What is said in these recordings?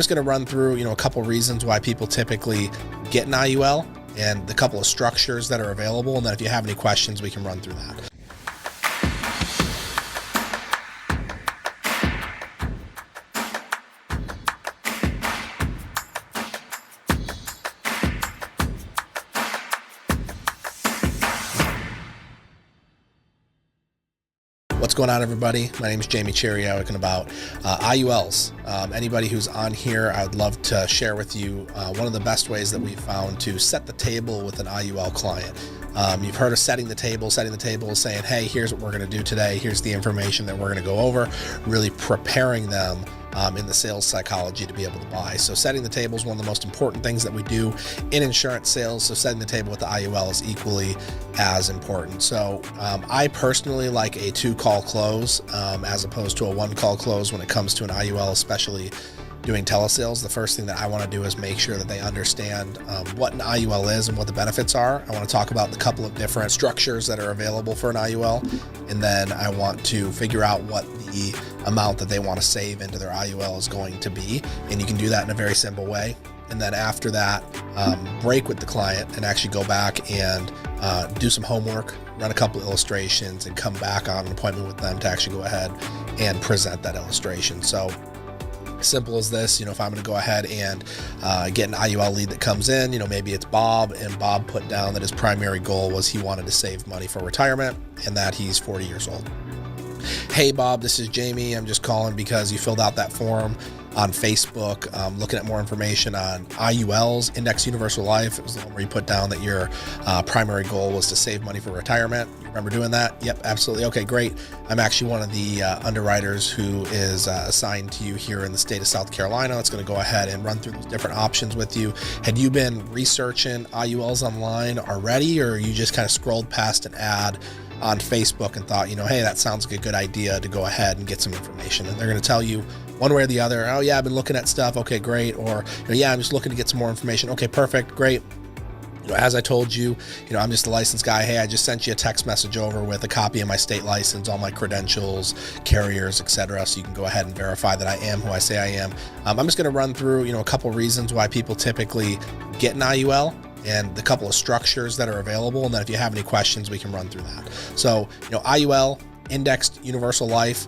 Just going to run through, a couple reasons why people typically get an IUL and the couple of structures that are available. And then if you have any questions, we can run through that. What's going on, everybody? My name is Jamie Chirio, talking about IULs. Anybody who's on here, I'd love to share with you one of the best ways that we've found to set the table with an IUL client. You've heard of setting the table, saying, hey, here's what we're going to do today. Here's the information that we're going to go over, really preparing them in the sales psychology to be able to buy. So setting the table is one of the most important things that we do in insurance sales. So setting the table with the IUL is equally as important. So I personally like a 2-call close as opposed to a 1-call close when it comes to an IUL, especially doing telesales. The first thing that I want to do is make sure that they understand what an IUL is and what the benefits are. I want to talk about the couple of different structures that are available for an IUL, and then I want to figure out what the amount that they want to save into their IUL is going to be, and you can do that in a very simple way. And then after that, break with the client and actually go back and do some homework, run a couple of illustrations, and come back on an appointment with them to actually go ahead and present that illustration. So simple as this, if I'm going to go ahead and get an IUL lead that comes in, maybe it's Bob, and Bob put down that his primary goal was he wanted to save money for retirement and that he's 40 years old. Hey, Bob, this is Jamie. I'm just calling because you filled out that form on Facebook, looking at more information on IULs, Index Universal Life. It was the one where you put down that your primary goal was to save money for retirement. You remember doing that? Yep, absolutely. Okay, great. I'm actually one of the underwriters who is assigned to you here in the state of South Carolina. It's going to go ahead and run through those different options with you. Had you been researching IULs online already, or you just kind of scrolled past an ad on Facebook and thought, hey, that sounds like a good idea to go ahead and get some information? And they're going to tell you one way or the other, oh yeah, I've been looking at stuff. Okay, great. Or, yeah, I'm just looking to get some more information. Okay, perfect. Great. As I told you, I'm just a licensed guy. Hey, I just sent you a text message over with a copy of my state license, all my credentials, carriers, etc. So you can go ahead and verify that I am who I say I am. I'm just going to run through, a couple reasons why people typically get an IUL and the couple of structures that are available. And then if you have any questions, we can run through that. So, IUL, Indexed Universal Life,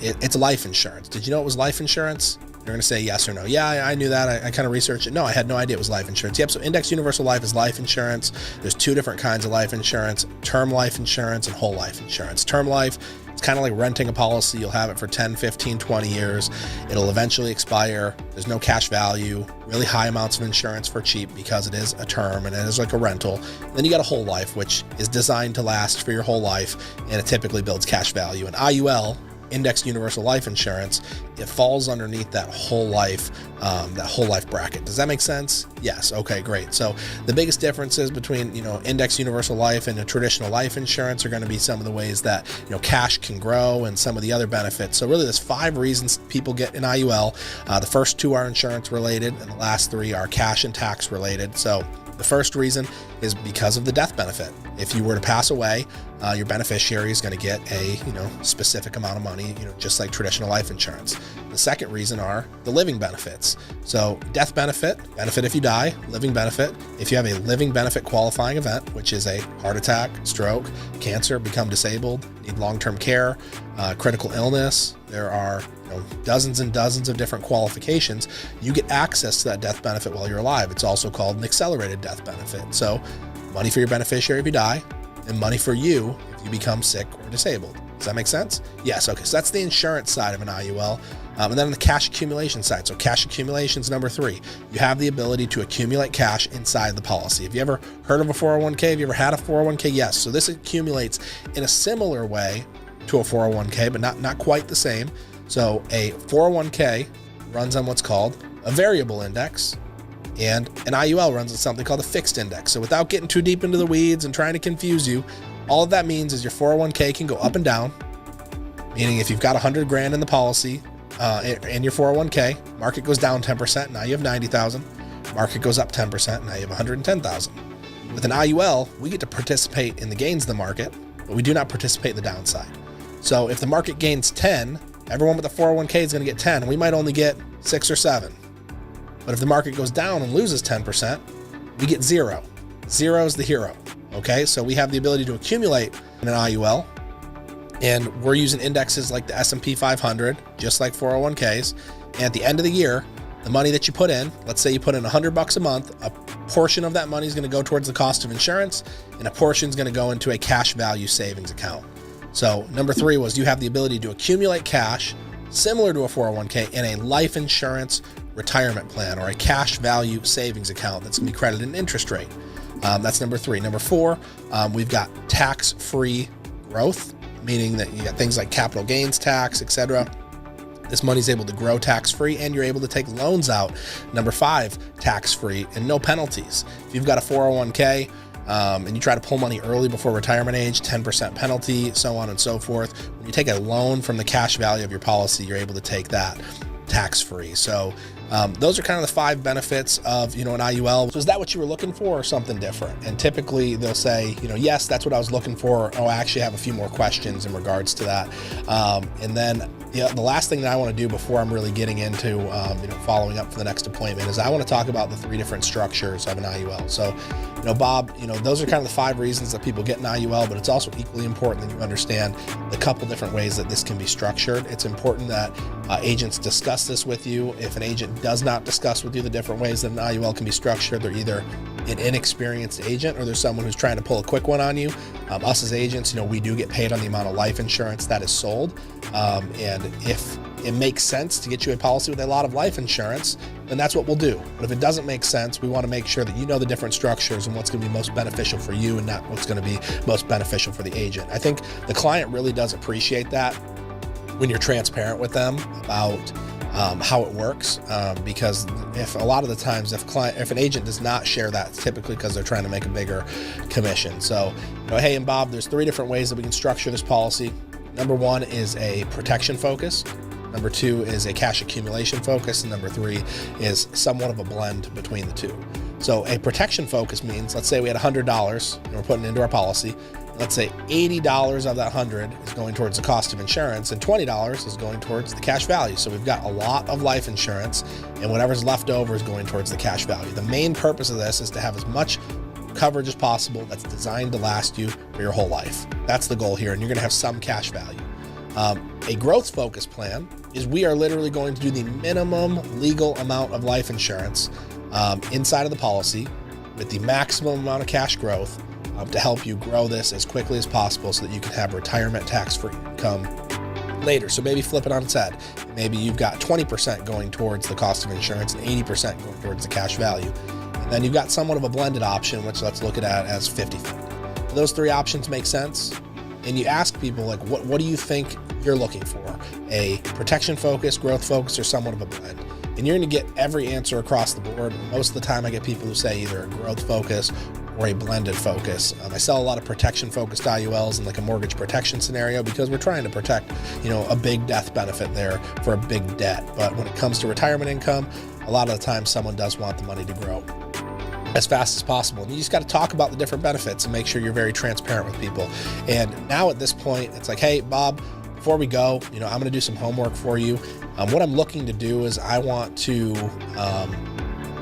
it's life insurance. Did you know it was life insurance? You're going to say yes or no. Yeah, I knew that. I kind of researched it. No, I had no idea it was life insurance. Yep, so Indexed Universal Life is life insurance. There's 2 different kinds of life insurance: term life insurance and whole life insurance. Term life, it's kind of like renting a policy. You'll have it for 10, 15, 20 years. It'll eventually expire. There's no cash value, really high amounts of insurance for cheap because it is a term and it is like a rental. Then you got a whole life, which is designed to last for your whole life, and it typically builds cash value. And IUL, Indexed Universal Life Insurance, it falls underneath that whole life bracket. Does that make sense? Yes. Okay, great. So the biggest differences between, Indexed Universal Life and a traditional life insurance are going to be some of the ways that, cash can grow and some of the other benefits. So really there's 5 reasons people get an IUL. The first 2 are insurance related and the last 3 are cash and tax related. So the first reason is because of the death benefit. If you were to pass away, your beneficiary is going to get a specific amount of money, just like traditional life insurance. The second reason are the living benefits. So death benefit if you die; living benefit if you have a living benefit qualifying event, which is a heart attack, stroke, cancer, become disabled, need long-term care, critical illness. There are dozens and dozens of different qualifications. You get access to that death benefit while you're alive. It's also called an accelerated death benefit. So money for your beneficiary if you die, and money for you if you become sick or disabled. Does that make sense? Yes. Okay. So that's the insurance side of an IUL. And then on the cash accumulation side. So cash accumulation is number 3. You have the ability to accumulate cash inside the policy. Have you ever heard of a 401k? Have you ever had a 401k? Yes. So this accumulates in a similar way to a 401k, but not quite the same. So a 401k runs on what's called a variable index, and an IUL runs on something called a fixed index. So without getting too deep into the weeds and trying to confuse you, all of that means is your 401k can go up and down, meaning if you've got 100 grand in the policy in your 401k, market goes down 10%, now you have 90,000. Market goes up 10%, now you have 110,000. With an IUL, we get to participate in the gains of the market, but we do not participate in the downside. So if the market gains 10, everyone with a 401k is going to get 10. We might only get 6 or 7. But if the market goes down and loses 10%, we get zero. Zero is the hero. Okay, so we have the ability to accumulate in an IUL, and we're using indexes like the S&P 500, just like 401ks. And at the end of the year, the money that you put in, let's say you put in $100 a month, a portion of that money is going to go towards the cost of insurance, and a portion is going to go into a cash value savings account. So number 3 was you have the ability to accumulate cash similar to a 401k in a life insurance retirement plan or a cash value savings account that's going to be credited an interest rate. That's number 3. Number 4, we've got tax-free growth, meaning that you got things like capital gains tax, etc. This money's able to grow tax-free, and you're able to take loans out. Number 5, tax-free and no penalties. If you've got a 401k and you try to pull money early before retirement age, 10% penalty, so on and so forth. When you take a loan from the cash value of your policy, you're able to take that tax-free. So those are kind of the 5 benefits of, an IUL. So is that what you were looking for or something different? And typically they'll say, yes, that's what I was looking for. Oh, I actually have a few more questions in regards to that. And then the last thing that I want to do before I'm really getting into, following up for the next appointment is I want to talk about the 3 different structures of an IUL. So, Bob, those are kind of the 5 reasons that people get an IUL, but it's also equally important that you understand the couple different ways that this can be structured. It's important that agents discuss this with you. If an agent does not discuss with you the different ways that an IUL can be structured, they're either an inexperienced agent or there's someone who's trying to pull a quick one on you. Us as agents, we do get paid on the amount of life insurance that is sold. And if it makes sense to get you a policy with a lot of life insurance, then that's what we'll do. But if it doesn't make sense, we want to make sure that you know the different structures and what's going to be most beneficial for you and not what's going to be most beneficial for the agent. I think the client really does appreciate that when you're transparent with them about how it works, because if a lot of the times if an agent does not share that, it's typically because they're trying to make a bigger commission. So, hey, and Bob, there's 3 different ways that we can structure this policy. Number 1 is a protection focus. Number 2 is a cash accumulation focus. And number 3 is somewhat of a blend between the 2. So a protection focus means, let's say we had $100 and we're putting into our policy. Let's say $80 of that 100 is going towards the cost of insurance and $20 is going towards the cash value. So we've got a lot of life insurance and whatever's left over is going towards the cash value. The main purpose of this is to have as much coverage as possible that's designed to last you for your whole life. That's the goal here, and you're going to have some cash value. A growth focus plan is we are literally going to do the minimum legal amount of life insurance inside of the policy with the maximum amount of cash growth to help you grow this as quickly as possible so that you can have retirement tax-free income later. So maybe flip it on its head. Maybe you've got 20% going towards the cost of insurance and 80% going towards the cash value. And then you've got somewhat of a blended option, which let's look at as 50-50. Those 3 options make sense. And you ask people, like, what do you think you're looking for? A protection focus, growth focus, or somewhat of a blend? And you're going to get every answer across the board. Most of the time I get people who say either a growth focus or a blended focus. I sell a lot of protection focused IULs in like a mortgage protection scenario because we're trying to protect, a big death benefit there for a big debt. But when it comes to retirement income, a lot of the time someone does want the money to grow as fast as possible. And you just got to talk about the different benefits and make sure you're very transparent with people. And now at this point, it's like, hey, Bob, before we go, I'm going to do some homework for you. What I'm looking to do is I want to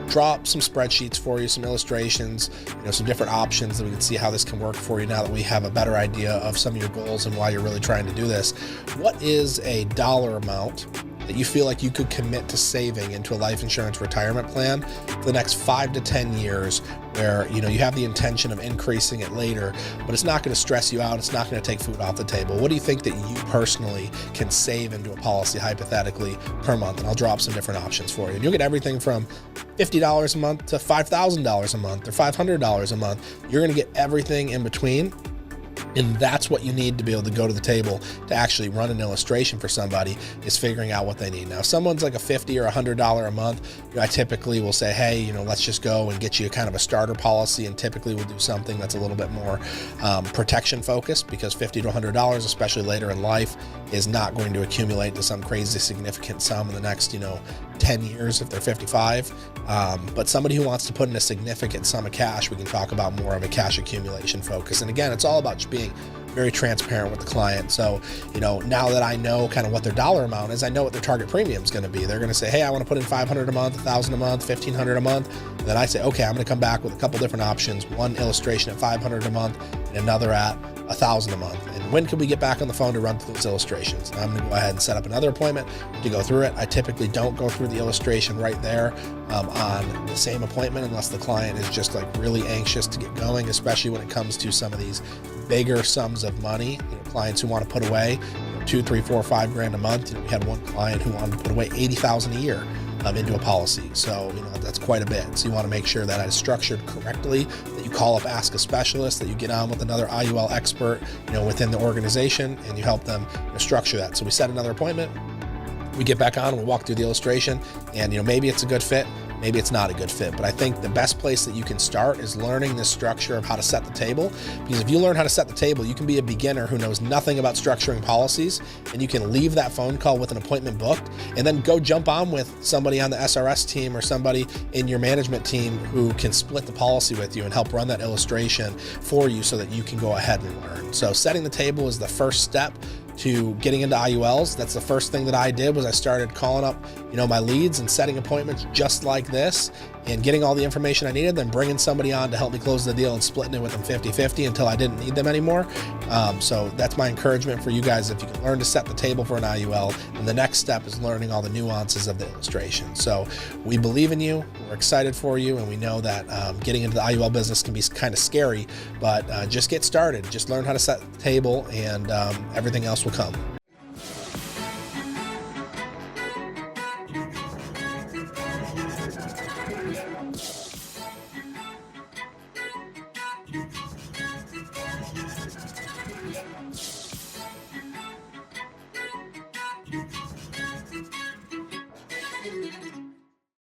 draw up some spreadsheets for you, some illustrations, some different options that we can see how this can work for you now that we have a better idea of some of your goals and why you're really trying to do this. What is a dollar amount that you feel like you could commit to saving into a life insurance retirement plan for the next 5 to 10 years where, you have the intention of increasing it later, but it's not going to stress you out. It's not going to take food off the table. What do you think that you personally can save into a policy hypothetically per month? And I'll drop some different options for you. And you'll get everything from $50 a month to $5,000 a month or $500 a month. You're going to get everything in between. And that's what you need to be able to go to the table to actually run an illustration for somebody, is figuring out what they need. Now, if someone's like a $50 or $100 a month, I typically will say, hey, let's just go and get you kind of a starter policy. And typically we'll do something that's a little bit more protection focused, because $50 to $100, especially later in life, is not going to accumulate to some crazy significant sum in the next, 10 years if they're 55. But somebody who wants to put in a significant sum of cash, we can talk about more of a cash accumulation focus. And again, it's all about just being very transparent with the client. So, now that I know kind of what their dollar amount is, I know what their target premium is going to be. They're going to say, hey, I want to put in $500 a month, $1,000 a month, $1,500 a month. And then I say, okay, I'm going to come back with a couple different options, one illustration at $500 a month and another at $1,000 a month. And when can we get back on the phone to run through those illustrations? And I'm going to go ahead and set up another appointment to go through it. I typically don't go through the illustration right there on the same appointment unless the client is just like really anxious to get going, especially when it comes to some of these bigger sums of money. Clients who want to put away $2, $3, $4, $5 a month. We had one client who wanted to put away $80,000 a year into a policy. So, that's quite a bit. So you want to make sure that it's structured correctly, that you call up, ask a specialist, that you get on with another IUL expert, within the organization, and you help them structure that. So we set another appointment, we get back on, we walk through the illustration, and maybe it's a good fit, maybe it's not a good fit. But I think the best place that you can start is learning the structure of how to set the table. Because if you learn how to set the table, you can be a beginner who knows nothing about structuring policies, and you can leave that phone call with an appointment booked and then go jump on with somebody on the SRS team or somebody in your management team who can split the policy with you and help run that illustration for you so that you can go ahead and learn. So setting the table is the first step to getting into IULs. That's the first thing that I did, was I started calling up, my leads and setting appointments just like this and getting all the information I needed, then bringing somebody on to help me close the deal and splitting it with them 50-50 until I didn't need them anymore. So that's my encouragement for you guys. If you can learn to set the table for an IUL, and the next step is learning all the nuances of the illustration. So we believe in you, we're excited for you, and we know that getting into the IUL business can be kind of scary, but just get started. Just learn how to set the table, and everything else will come.